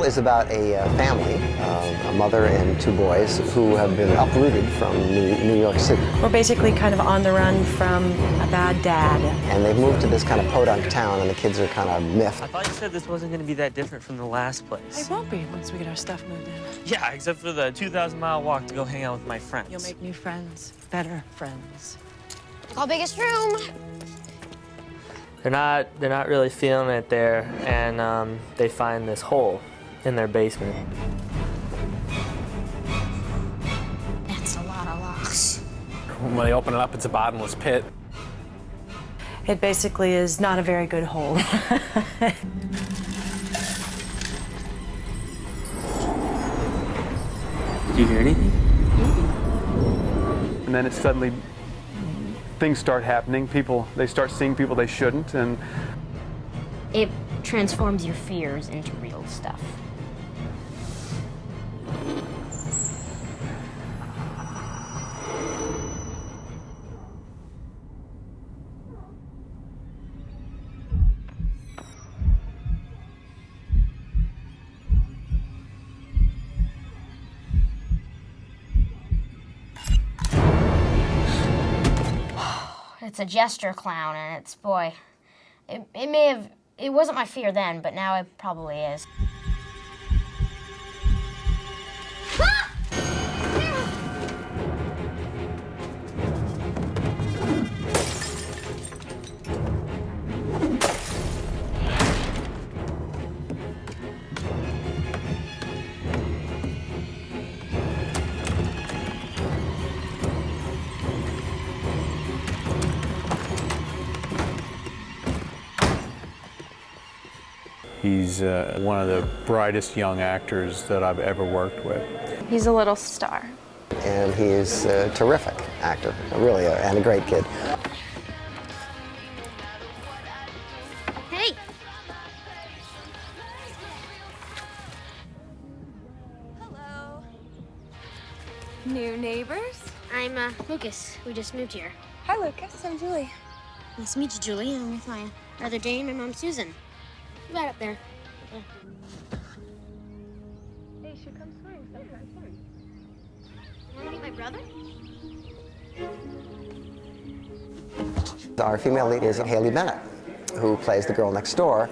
is about a family, a mother and two boys, who have been uprooted from New York City. We're basically kind of on the run from a bad dad. And they've moved to this kind of podunk town, and the kids are kind of miffed. I thought you said this wasn't going to be that different from the last place. It won't be once we get our stuff moved in. Yeah, except for the 2,000-mile walk to go hang out with my friends. You'll make new friends, better friends. Call biggest room. They're not really feeling it there, and they find this hole in their basement. That's a lot of locks. When they open it up, it's a bottomless pit. It basically is not a very good hole. Did you hear anything? And then it suddenly, things start happening. They start seeing people they shouldn't, and It transforms your fears into real stuff. It's a gesture clown, and it's, boy, it wasn't my fear then, but now it probably is. he's one of the brightest young actors that I've ever worked with. He's a little star. And he's a terrific actor, really, and a great kid. Hey! Hello. New neighbors? I'm Lucas. We just moved here. Hi, Lucas. I'm Julie. Nice to meet you, Julie. I'm with my brother Jane and my mom Susan. Right up there. Yeah. Hey, you should come swimming sometime. You want to meet my brother? Our female lead is Haley Bennett, who plays the girl next door.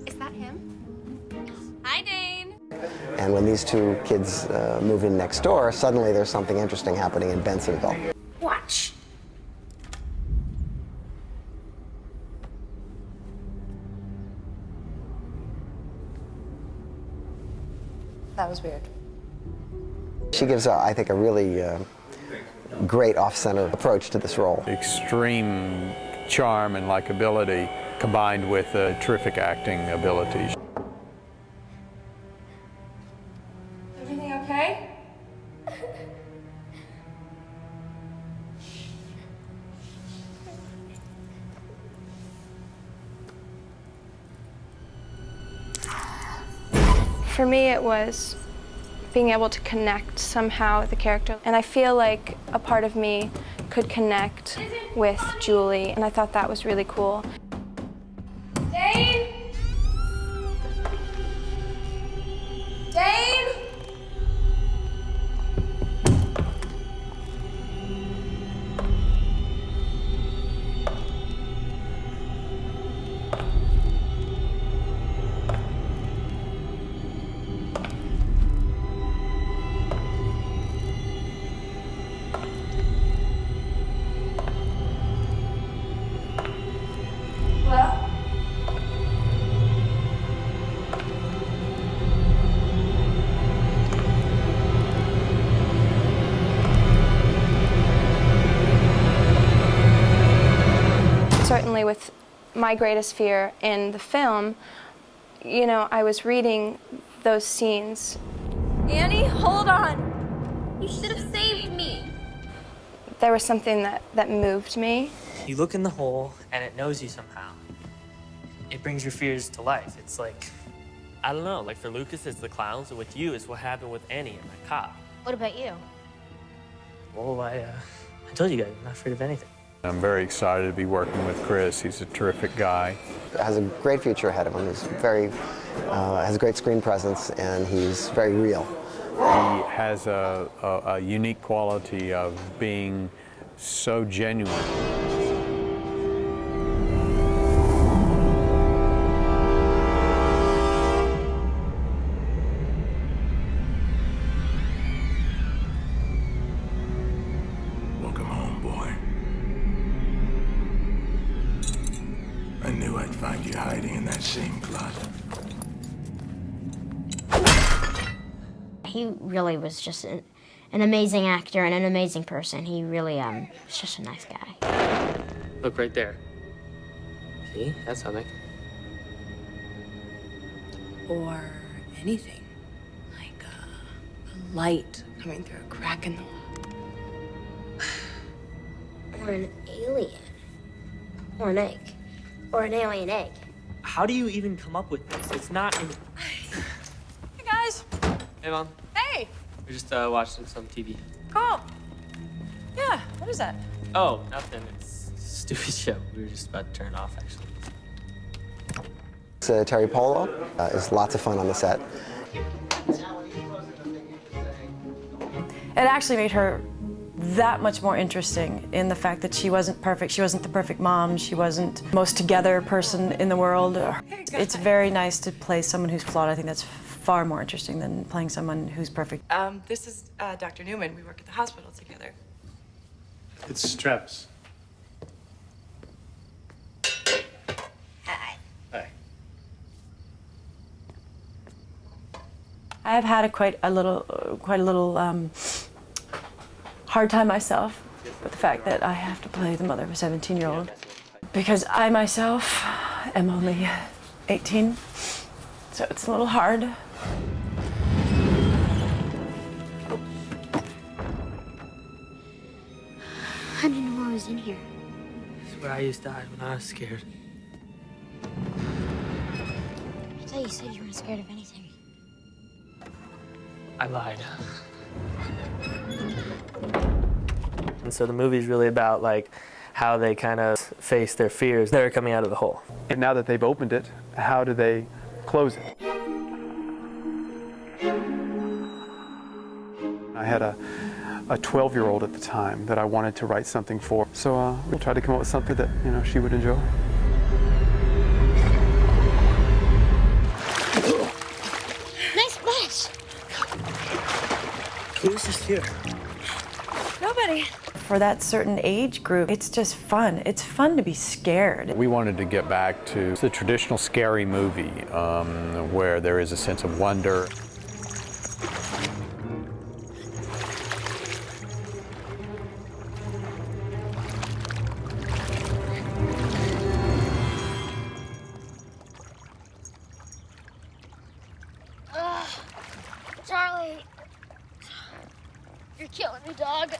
Is that him? Hi, Dane. And when these two kids move in next door, suddenly there's something interesting happening in Bensonville. Watch. That was weird. She gives, I think, a really great off-center approach to this role. Extreme charm and likability combined with terrific acting abilities. Everything okay? For me, it was being able to connect somehow with the character. And I feel like a part of me could connect with Julie, and I thought that was really cool. Dane! Dane! Hello? Certainly with my greatest fear in the film, you know, I was reading those scenes. Annie, hold on. You should have saved me. There was something that moved me. You look in the hole, and it knows you somehow. It brings your fears to life. It's like, I don't know, like for Lucas, it's the clowns, and with you, it's what happened with Annie and my cop. What about you? Well, I told you guys, I'm not afraid of anything. I'm very excited to be working with Chris. He's a terrific guy. Has a great future ahead of him. He's very has a great screen presence, and he's very real. He has a unique quality of being so genuine. Welcome home, boy. I knew I'd find you hiding in that same closet. He really was just an amazing actor and an amazing person. He really was just a nice guy. Look right there. See? That's something. Or anything. Like a light coming through a crack in the wall. Or an alien. Or an egg. Or an alien egg. How do you even come up with this? It's not in... Hey, guys. Hey, Mom. Hey. We're just watching some TV. Cool. Yeah, what is that? Oh, nothing. It's a stupid show. We were just about to turn it off, actually. It's Terry Polo. It's lots of fun on the set. It actually made her that much more interesting in the fact that she wasn't perfect. She wasn't the perfect mom. She wasn't the most together person in the world. It's very nice to play someone who's flawed. I think that's far more interesting than playing someone who's perfect. This is Dr. Newman. We work at the hospital together. It's Streps. Hi. Hi. I have had quite a little hard time myself with the fact that I have to play the mother of a 17-year-old because I myself am only 18, so it's a little hard. I didn't know I was in here. This is where I used to hide when I was scared. I thought you said you weren't scared of anything. I lied. And so the movie's really about like how they kind of face their fears that are coming out of the hole. And now that they've opened it, how do they close it? I had a 12-year-old at the time that I wanted to write something for. So we tried to come up with something that, she would enjoy. Nice splash! Who's just here? Nobody. For that certain age group, it's just fun. It's fun to be scared. We wanted to get back to the traditional scary movie where there is a sense of wonder. Charlie, you're killing me, dog.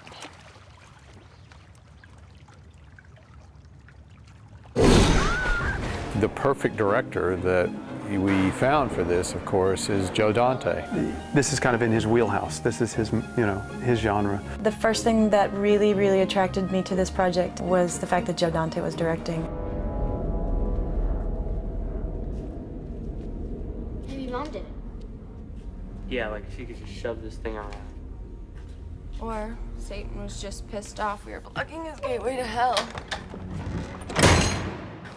The perfect director that we found for this, of course, is Joe Dante. This is kind of in his wheelhouse. This is his, his genre. The first thing that really, really attracted me to this project was the fact that Joe Dante was directing. Maybe Mom did it. Yeah, like she could just shove this thing around. Or Satan was just pissed off we were blocking his gateway to hell.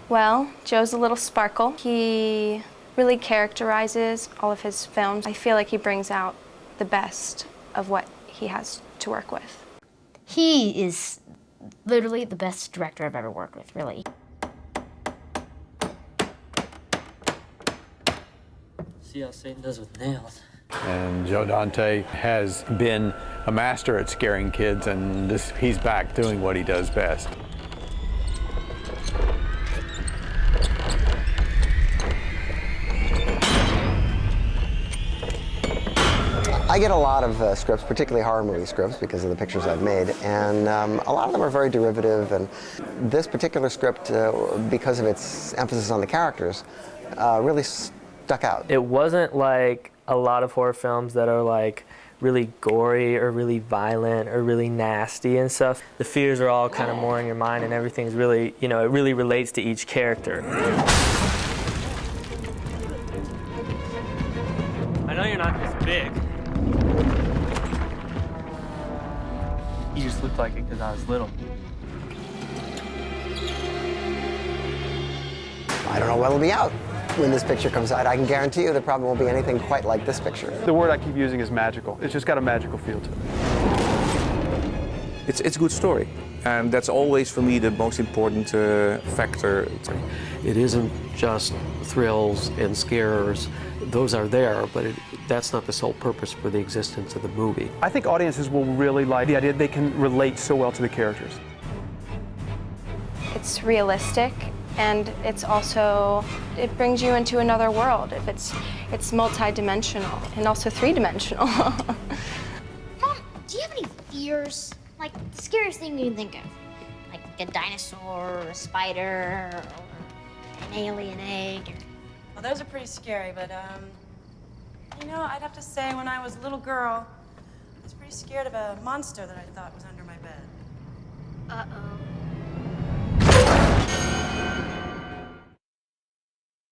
Well, Joe's a little sparkle. He really characterizes all of his films. I feel like he brings out the best of what he has to work with. He is literally the best director I've ever worked with, really. See how Satan does with nails. And Joe Dante has been a master at scaring kids, and he's back doing what he does best. I get a lot of scripts, particularly horror movie scripts, because of the pictures I've made, and a lot of them are very derivative, and this particular script, because of its emphasis on the characters, really stuck out. It wasn't like a lot of horror films that are like really gory or really violent or really nasty and stuff. The fears are all kind of more in your mind, and everything's really, it really relates to each character. I know you're not this big. You just looked like it because I was little. I don't know when it'll be out when this picture comes out. I can guarantee you there probably won't be anything quite like this picture. The word I keep using is magical. It's just got a magical feel to it. It's a good story, and that's always for me the most important factor. It isn't just thrills and scares. Those are there, but that's not the sole purpose for the existence of the movie. I think audiences will really like the idea they can relate so well to the characters. It's realistic, and it's also, it brings you into another world. If it's multi-dimensional and also three-dimensional. Mom, do you have any fears? Like the scariest thing you can think of? Like a dinosaur, or a spider, or an alien egg? Well, those are pretty scary, but you know, I'd have to say when I was a little girl, I was pretty scared of a monster that I thought was under my bed. Uh-oh.